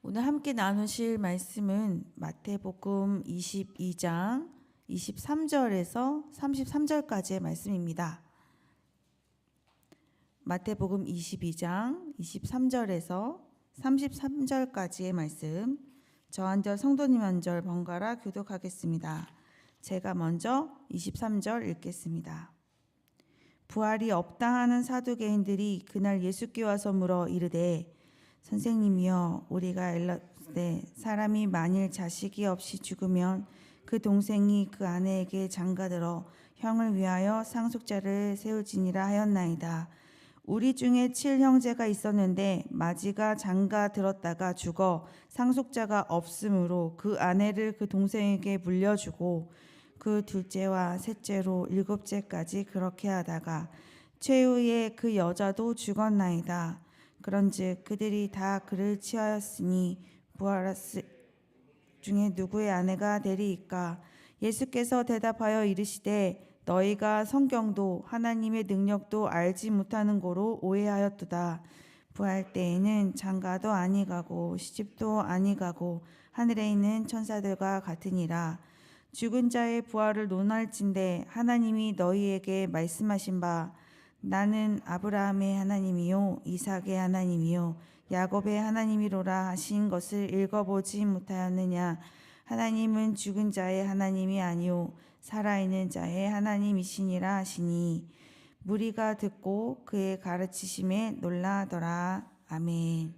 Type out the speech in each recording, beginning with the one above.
오늘 함께 나누실 말씀은 마태복음 22장 23절에서 33절까지의 말씀입니다. 마태복음 22장 23절에서 33절까지의 말씀, 저 한 절 성도님 한 절 번갈아 교독하겠습니다. 제가 먼저 23절 읽겠습니다. 부활이 없다 하는 사두개인들이 그날 예수께 와서 물어 이르되 선생님이여, 우리가 알렀되 사람이 만일 자식이 없이 죽으면 그 동생이 그 아내에게 장가들어 형을 위하여 상속자를 세울지니라 하였나이다. 우리 중에 7형제가 있었는데 마지가 장가 들었다가 죽어 상속자가 없으므로 그 아내를 그 동생에게 물려주고 그 둘째와 셋째로 7째까지 그렇게 하다가 최후에 그 여자도 죽었나이다. 그런즉 그들이 다 그를 취하였으니 부활하스 중에 누구의 아내가 되리이까? 예수께서 대답하여 이르시되 너희가 성경도 하나님의 능력도 알지 못하는 고로 오해하였도다. 부활 때에는 장가도 아니 가고 시집도 아니 가고 하늘에 있는 천사들과 같으니라. 죽은 자의 부활을 논할진대 하나님이 너희에게 말씀하신 바 나는 아브라함의 하나님이요 이삭의 하나님이요 야곱의 하나님이로라 하신 것을 읽어보지 못하였느냐? 하나님은 죽은 자의 하나님이 아니요 살아있는 자의 하나님이시니라 하시니 무리가 듣고 그의 가르치심에 놀라더라. 아멘.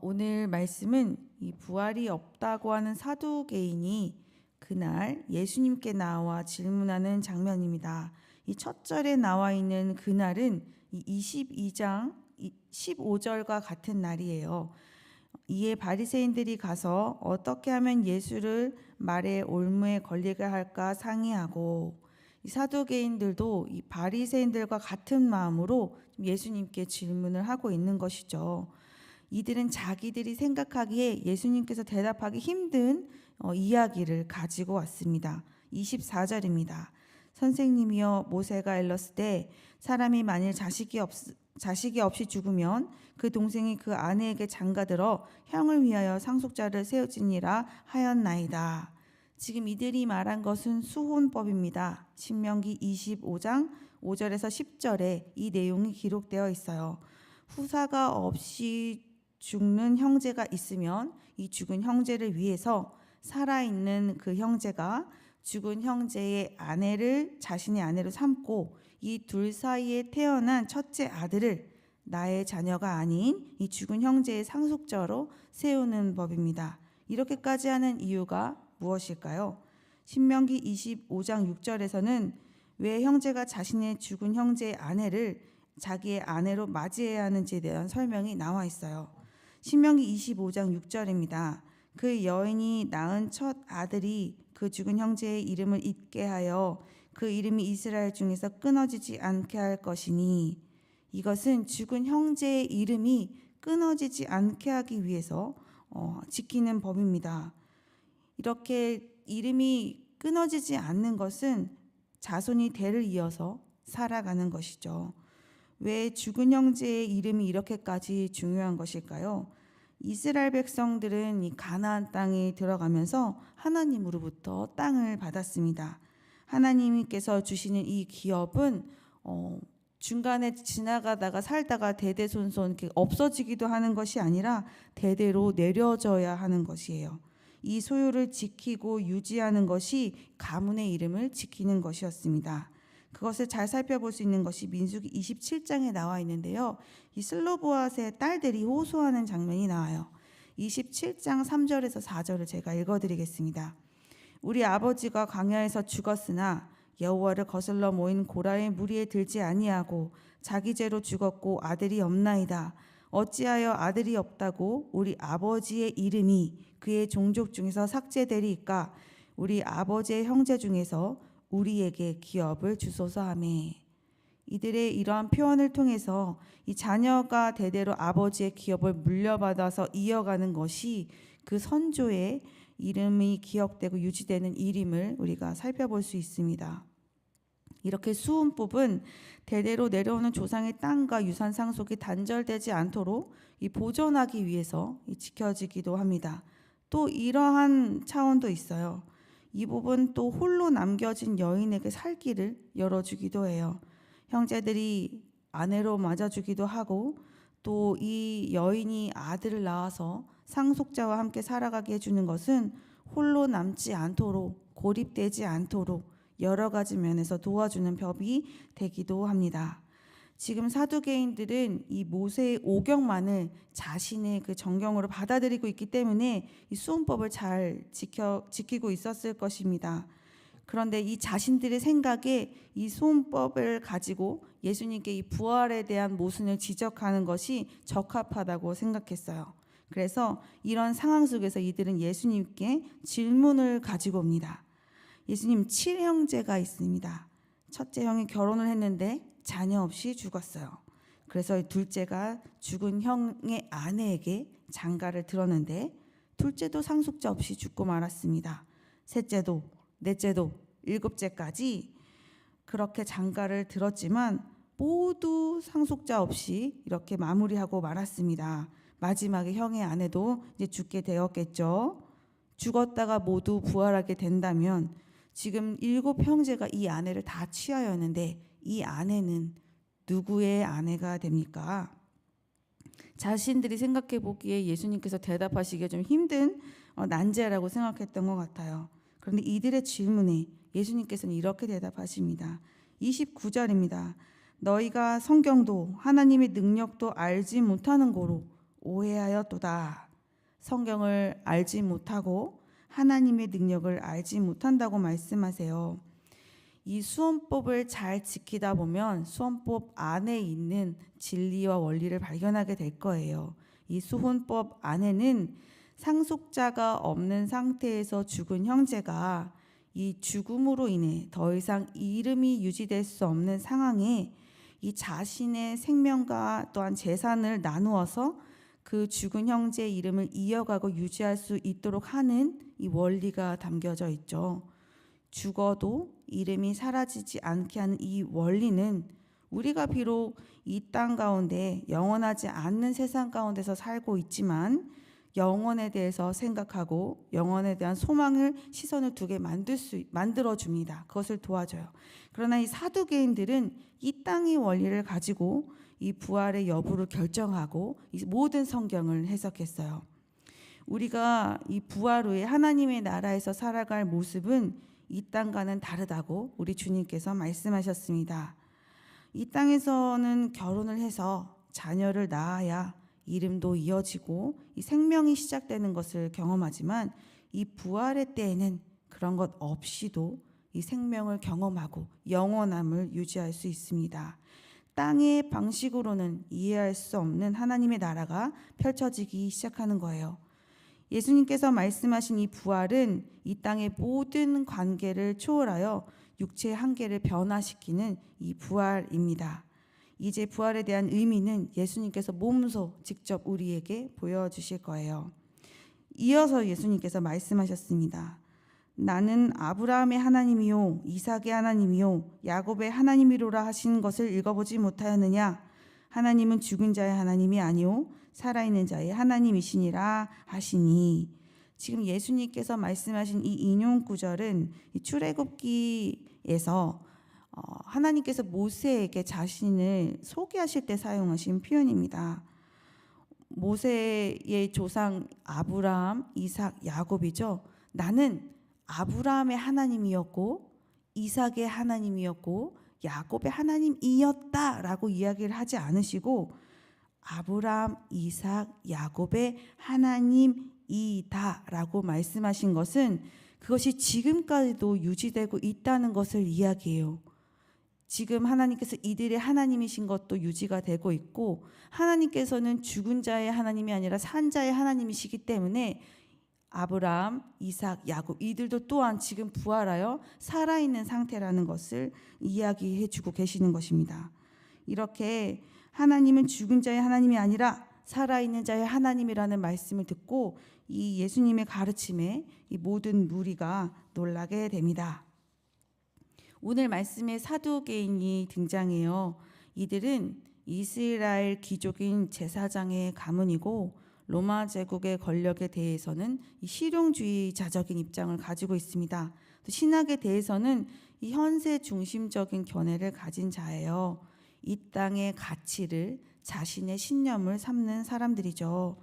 오늘 말씀은 이 부활이 없다고 하는 사두개인이 그날 예수님께 나와 질문하는 장면입니다. 이 첫 절에 나와 있는 그날은 이 22장 15절과 같은 날이에요. 이에 바리새인들이 가서 어떻게 하면 예수를 말의 올무에 걸리게 할까 상의하고, 이 사두개인들도 이 바리새인들과 같은 마음으로 예수님께 질문을 하고 있는 것이죠. 이들은 자기들이 생각하기에 예수님께서 대답하기 힘든 이야기를 가지고 왔습니다. 24절입니다. 선생님이여, 모세가 일렀을 때 사람이 만일 자식이 없이 죽으면 그 동생이 그 아내에게 장가들어 형을 위하여 상속자를 세울지니라 하였나이다. 지금 이들이 말한 것은 수혼법입니다. 신명기 25장 5절에서 10절에 이 내용이 기록되어 있어요. 후사가 없이 죽는 형제가 있으면 이 죽은 형제를 위해서 살아있는 그 형제가 죽은 형제의 아내를 자신의 아내로 삼고 이 둘 사이에 태어난 첫째 아들을 나의 자녀가 아닌 이 죽은 형제의 상속자로 세우는 법입니다. 이렇게까지 하는 이유가 무엇일까요? 신명기 25장 6절에서는 왜 형제가 자신의 죽은 형제의 아내를 자기의 아내로 맞이해야 하는지에 대한 설명이 나와 있어요. 신명기 25장 6절입니다. 그 여인이 낳은 첫 아들이 그 죽은 형제의 이름을 잊게 하여 그 이름이 이스라엘 중에서 끊어지지 않게 할 것이니, 이것은 죽은 형제의 이름이 끊어지지 않게 하기 위해서 지키는 법입니다. 이렇게 이름이 끊어지지 않는 것은 자손이 대를 이어서 살아가는 것이죠. 왜 죽은 형제의 이름이 이렇게까지 중요한 것일까요? 이스라엘 백성들은 이 가나안 땅에 들어가면서 하나님으로부터 땅을 받았습니다. 하나님께서 주시는 이 기업은 중간에 지나가다가 살다가 대대손손 없어지기도 하는 것이 아니라 대대로 내려져야 하는 것이에요. 이 소유를 지키고 유지하는 것이 가문의 이름을 지키는 것이었습니다. 그것을 잘 살펴볼 수 있는 것이 민수기 27장에 나와 있는데요. 이 슬로보앗의 딸들이 호소하는 장면이 나와요. 27장 3절에서 4절을 제가 읽어드리겠습니다. 우리 아버지가 광야에서 죽었으나 여호와를 거슬러 모인 고라의 무리에 들지 아니하고 자기 죄로 죽었고 아들이 없나이다. 어찌하여 아들이 없다고 우리 아버지의 이름이 그의 종족 중에서 삭제되리이까? 우리 아버지의 형제 중에서 우리에게 기업을 주소서 하며. 이들의 이러한 표현을 통해서 이 자녀가 대대로 아버지의 기업을 물려받아서 이어가는 것이 그 선조의 이름이 기억되고 유지되는 일임을 우리가 살펴볼 수 있습니다. 이렇게 수훈법은 대대로 내려오는 조상의 땅과 유산 상속이 단절되지 않도록 보존하기 위해서 지켜지기도 합니다. 또 이러한 차원도 있어요. 이 부분 또 홀로 남겨진 여인에게 살 길을 열어주기도 해요. 형제들이 아내로 맞아주기도 하고 또 이 여인이 아들을 낳아서 상속자와 함께 살아가게 해주는 것은 홀로 남지 않도록, 고립되지 않도록 여러 가지 면에서 도와주는 법이 되기도 합니다. 지금 사두개인들은 이 모세의 오경만을 자신의 그 정경으로 받아들이고 있기 때문에 이 수훈법을 잘 지키고 있었을 것입니다. 그런데 이 자신들의 생각에 이 수훈법을 가지고 예수님께 이 부활에 대한 모순을 지적하는 것이 적합하다고 생각했어요. 그래서 이런 상황 속에서 이들은 예수님께 질문을 가지고 옵니다. 예수님, 7형제가 있습니다. 첫째 형이 결혼을 했는데 자녀 없이 죽었어요. 그래서 둘째가 죽은 형의 아내에게 장가를 들었는데 둘째도 상속자 없이 죽고 말았습니다. 셋째도, 넷째도, 일곱째까지 그렇게 장가를 들었지만 모두 상속자 없이 이렇게 마무리하고 말았습니다. 마지막에 형의 아내도 이제 죽게 되었겠죠. 죽었다가 모두 부활하게 된다면 지금 7형제가 이 아내를 다 취하였는데 이 아내는 누구의 아내가 됩니까? 자신들이 생각해 보기에 예수님께서 대답하시기에 좀 힘든 난제라고 생각했던 것 같아요. 그런데 이들의 질문에 예수님께서는 이렇게 대답하십니다. 29절입니다. 너희가 성경도 하나님의 능력도 알지 못하는 고로 오해하였도다. 성경을 알지 못하고 하나님의 능력을 알지 못한다고 말씀하세요. 이 수헌법을 잘 지키다 보면 수헌법 안에 있는 진리와 원리를 발견하게 될 거예요. 이 수헌법 안에는 상속자가 없는 상태에서 죽은 형제가 이 죽음으로 인해 더 이상 이름이 유지될 수 없는 상황에 이 자신의 생명과 또한 재산을 나누어서 그 죽은 형제의 이름을 이어가고 유지할 수 있도록 하는 이 원리가 담겨져 있죠. 죽어도 이름이 사라지지 않게 하는 이 원리는 우리가 비록 이 땅 가운데 영원하지 않는 세상 가운데서 살고 있지만 영원에 대해서 생각하고 영원에 대한 소망을 시선을 두게 만들어 줍니다. 그것을 도와줘요. 그러나 이 사두개인들은 이 땅의 원리를 가지고 이 부활의 여부를 결정하고 이 모든 성경을 해석했어요. 우리가 이 부활 후에 하나님의 나라에서 살아갈 모습은 이 땅과는 다르다고 우리 주님께서 말씀하셨습니다. 이 땅에서는 결혼을 해서 자녀를 낳아야 이름도 이어지고 이 생명이 시작되는 것을 경험하지만 이 부활의 때에는 그런 것 없이도 이 생명을 경험하고 영원함을 유지할 수 있습니다. 땅의 방식으로는 이해할 수 없는 하나님의 나라가 펼쳐지기 시작하는 거예요. 예수님께서 말씀하신 이 부활은 이 땅의 모든 관계를 초월하여 육체의 한계를 변화시키는 이 부활입니다. 이제 부활에 대한 의미는 예수님께서 몸소 직접 우리에게 보여주실 거예요. 이어서 예수님께서 말씀하셨습니다. 나는 아브라함의 하나님이요 이삭의 하나님이요 야곱의 하나님이로라 하신 것을 읽어보지 못하였느냐? 하나님은 죽은 자의 하나님이 아니요 살아있는 자의 하나님이시니라 하시니. 지금 예수님께서 말씀하신 이 인용 구절은 출애굽기에서 하나님께서 모세에게 자신을 소개하실 때 사용하신 표현입니다. 모세의 조상 아브라함, 이삭, 야곱이죠. 나는 아브라함의 하나님이었고 이삭의 하나님이었고 야곱의 하나님이었다라고 이야기를 하지 않으시고 아브라함, 이삭, 야곱의 하나님이다라고 말씀하신 것은 그것이 지금까지도 유지되고 있다는 것을 이야기해요. 지금 하나님께서 이들의 하나님이신 것도 유지가 되고 있고 하나님께서는 죽은 자의 하나님이 아니라 산 자의 하나님이시기 때문에 아브라함, 이삭, 야곱 이들도 또한 지금 부활하여 살아있는 상태라는 것을 이야기해 주고 계시는 것입니다. 이렇게 하나님은 죽은 자의 하나님이 아니라 살아있는 자의 하나님이라는 말씀을 듣고 이 예수님의 가르침에 이 모든 무리가 놀라게 됩니다. 오늘 말씀에 사두개인이 등장해요. 이들은 이스라엘 귀족인 제사장의 가문이고 로마 제국의 권력에 대해서는 이 실용주의자적인 입장을 가지고 있습니다. 또 신학에 대해서는 이 현세 중심적인 견해를 가진 자예요. 이 땅의 가치를 자신의 신념을 삼는 사람들이죠.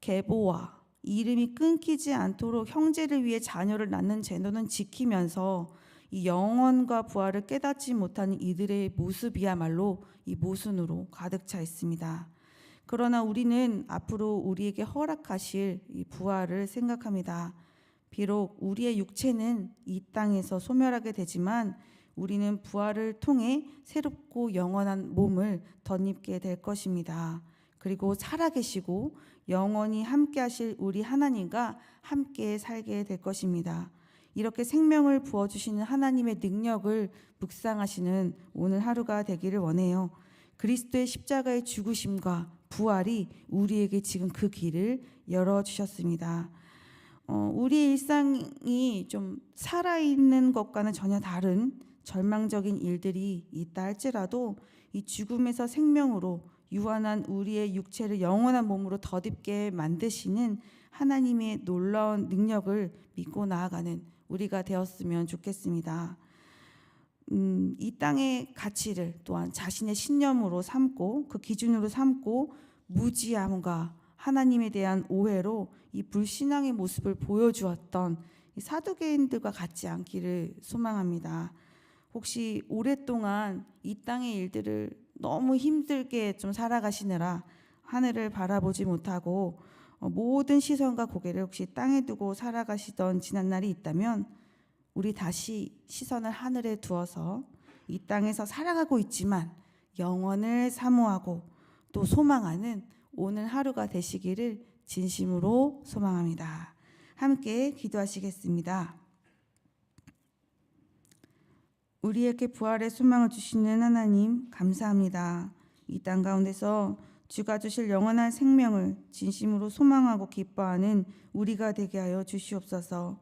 계보와 이름이 끊기지 않도록 형제를 위해 자녀를 낳는 제도는 지키면서 이 영원과 부활을 깨닫지 못하는 이들의 모습이야말로 이 모순으로 가득 차 있습니다. 그러나 우리는 앞으로 우리에게 허락하실 이 부활을 생각합니다. 비록 우리의 육체는 이 땅에서 소멸하게 되지만 우리는 부활을 통해 새롭고 영원한 몸을 덧입게 될 것입니다. 그리고 살아계시고 영원히 함께 하실 우리 하나님과 함께 살게 될 것입니다. 이렇게 생명을 부어주시는 하나님의 능력을 묵상하시는 오늘 하루가 되기를 원해요. 그리스도의 십자가의 죽으심과 부활이 우리에게 지금 그 길을 열어주셨습니다. 우리의 일상이 좀 살아있는 것과는 전혀 다른 절망적인 일들이 있다 할지라도 이 죽음에서 생명으로 유한한 우리의 육체를 영원한 몸으로 덧입게 만드시는 하나님의 놀라운 능력을 믿고 나아가는 우리가 되었으면 좋겠습니다. 이 땅의 가치를 또한 자신의 신념으로 삼고 그 기준으로 삼고 무지함과 하나님에 대한 오해로 이 불신앙의 모습을 보여주었던 이 사두개인들과 같지 않기를 소망합니다. 혹시 오랫동안 이 땅의 일들을 너무 힘들게 좀 살아가시느라 하늘을 바라보지 못하고 모든 시선과 고개를 혹시 땅에 두고 살아가시던 지난날이 있다면 우리 다시 시선을 하늘에 두어서 이 땅에서 살아가고 있지만 영원을 사모하고 또 소망하는 오늘 하루가 되시기를 진심으로 소망합니다. 함께 기도하시겠습니다. 우리에게 부활의 소망을 주시는 하나님 감사합니다. 이 땅 가운데서 주가 주실 영원한 생명을 진심으로 소망하고 기뻐하는 우리가 되게 하여 주시옵소서.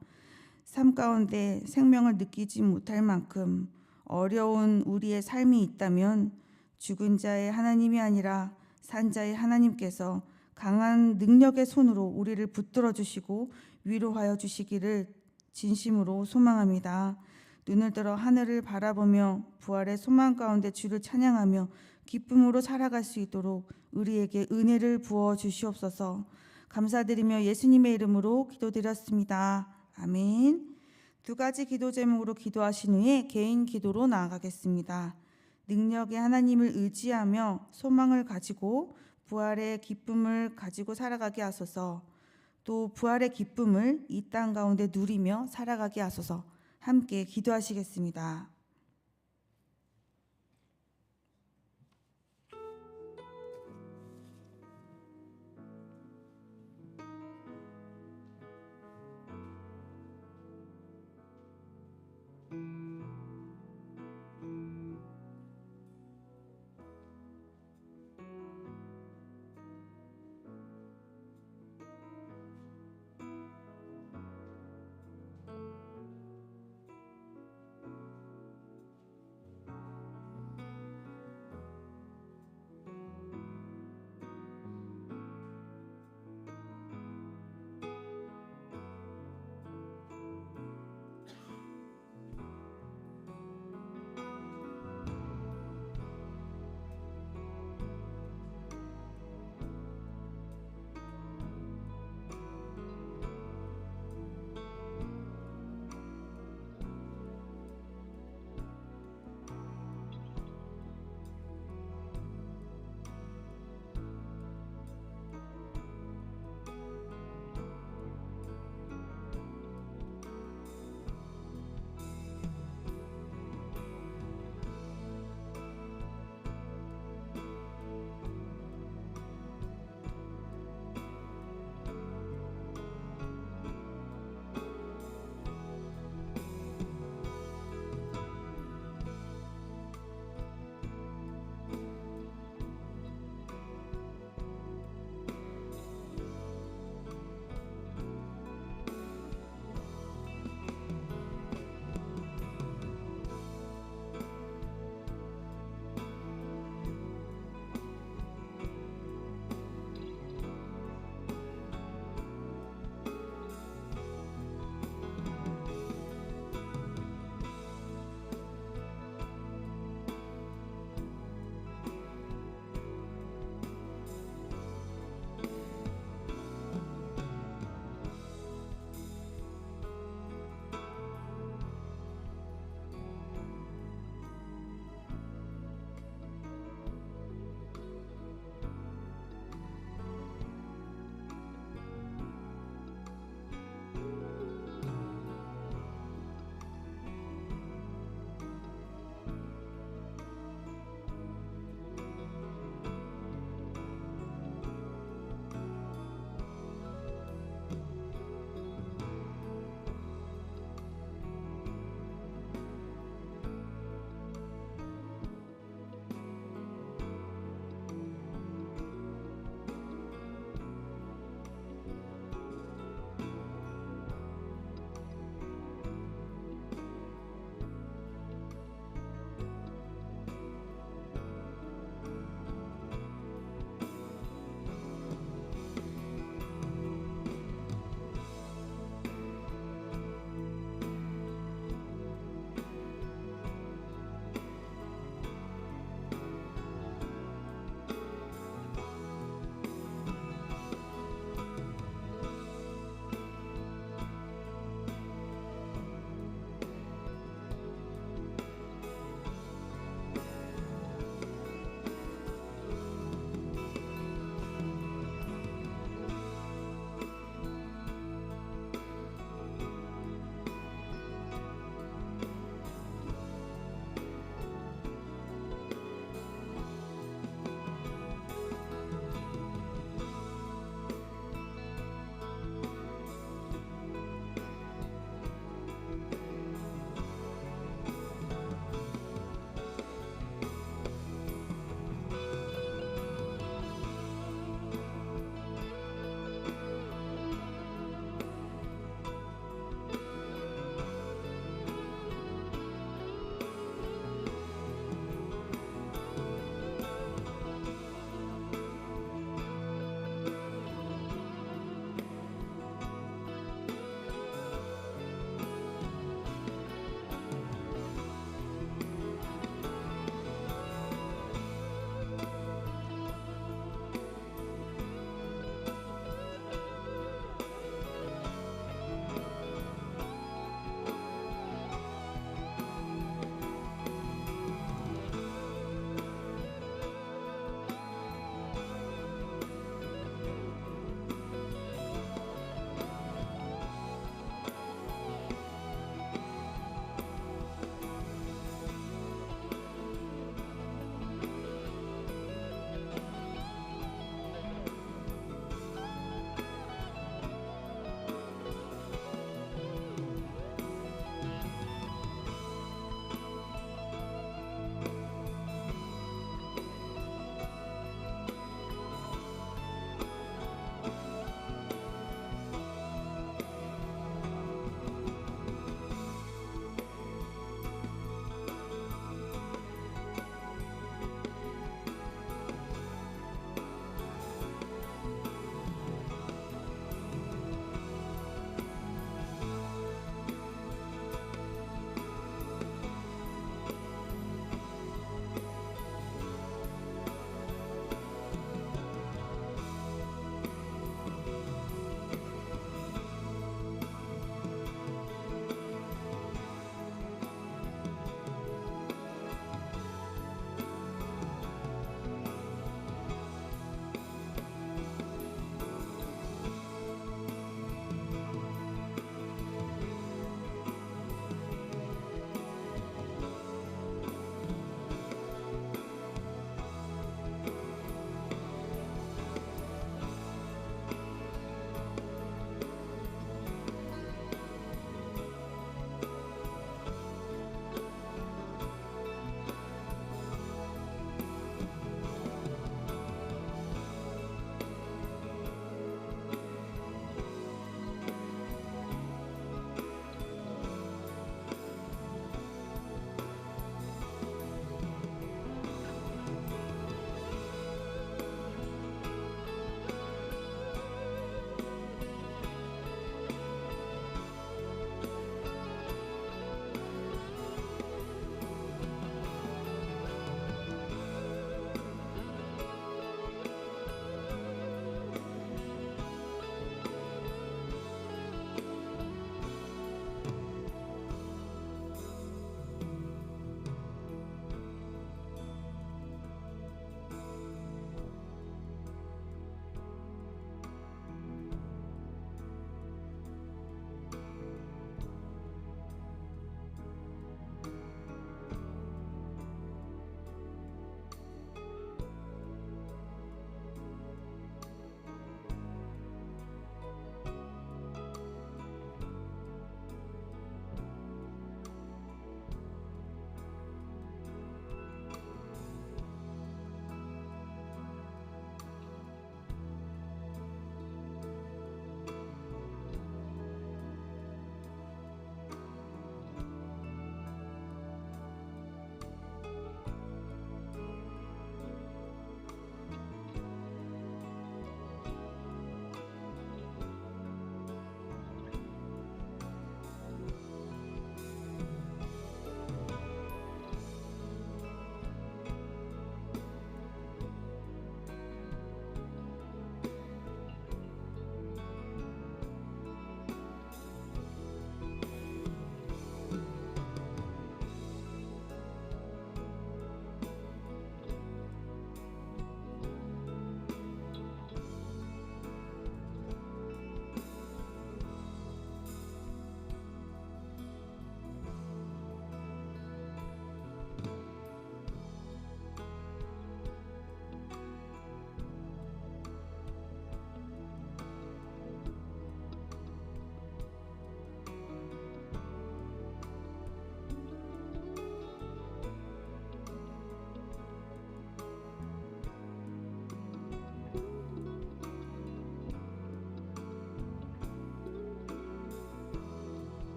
삶 가운데 생명을 느끼지 못할 만큼 어려운 우리의 삶이 있다면 죽은 자의 하나님이 아니라 산 자의 하나님께서 강한 능력의 손으로 우리를 붙들어 주시고 위로하여 주시기를 진심으로 소망합니다. 눈을 들어 하늘을 바라보며 부활의 소망 가운데 주를 찬양하며 기쁨으로 살아갈 수 있도록 우리에게 은혜를 부어 주시옵소서. 감사드리며 예수님의 이름으로 기도드렸습니다. 아멘. 두 가지 기도 제목으로 기도하신 후에 개인 기도로 나아가겠습니다. 능력의 하나님을 의지하며 소망을 가지고 부활의 기쁨을 가지고 살아가게 하소서. 또 부활의 기쁨을 이 땅 가운데 누리며 살아가게 하소서. 함께 기도하시겠습니다.